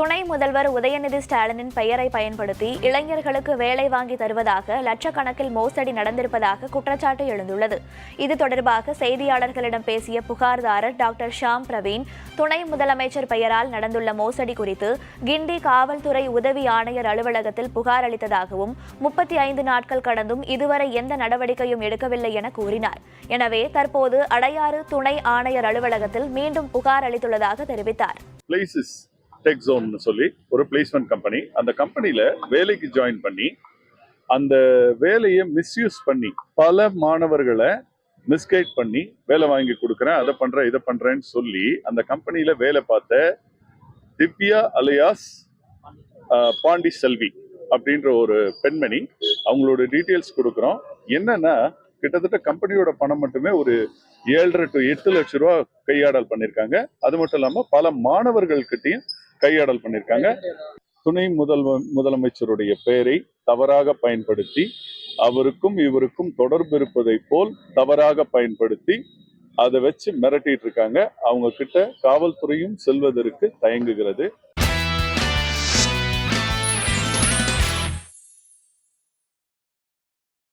துணை முதல்வர் உதயநிதி ஸ்டாலினின் பெயரை பயன்படுத்தி இளைஞர்களுக்கு வேலை வாங்கி தருவதாக லட்சக்கணக்கில் மோசடி நடந்திருப்பதாக குற்றச்சாட்டு எழுந்துள்ளது. இது தொடர்பாக செய்தியாளர்களிடம் பேசிய புகார்தாரர் டாக்டர் ஷாம் பிரவீன், துணை முதலமைச்சர் பெயரால் நடந்துள்ள மோசடி குறித்து கிண்டி காவல்துறை உதவி ஆணையர் அலுவலகத்தில் புகார் அளித்ததாகவும் 35 நாட்கள் கடந்தும் இதுவரை எந்த நடவடிக்கையும் எடுக்கவில்லை என கூறினார். எனவே தற்போது அடையாறு துணை ஆணையர் அலுவலகத்தில் மீண்டும் புகார் அளித்துள்ளதாக தெரிவித்தார். டெக் ஜோன் சொல்லி ஒரு பிளேஸ்மெண்ட் கம்பெனி, அந்த கம்பெனியில வேலைக்கு ஜாயின் பண்ணி அந்த வேலையை மிஸ்யூஸ் பண்ணி பல மாணவர்களை மிஸ்கைட் பண்ணி வேலை வாங்கி கொடுக்குறேன், அதை பண்றேன், இதை பண்றேன்னு சொல்லி அந்த கம்பெனியில வேலை பார்த்த திவ்யா அலியாஸ் பாண்டி செல்வி அப்படின்ற ஒரு பெண்மணி, அவங்களோட டீட்டெயில்ஸ் கொடுக்குறோம். என்னன்னா கிட்டத்தட்ட கம்பெனியோட பணம் மட்டுமே ஒரு 7.5 to 8 லட்சம் ரூபாய் கையாடல் பண்ணியிருக்காங்க. அது மட்டும் இல்லாம பல மாணவர்கள்கிட்டையும் கையாடல் பண்ணியிருக்காங்க. துணை முதலமைச்சருடைய பெயரை தவறாக பயன்படுத்தி அவருக்கும் இவருக்கும் தொடர்பு இருப்பதை போல் தவறாக பயன்படுத்தி அதை வச்சு மிரட்டிட்டு இருக்காங்க. அவங்க கிட்ட காவல்துறையும் செல்வதற்கு தயங்குகிறது.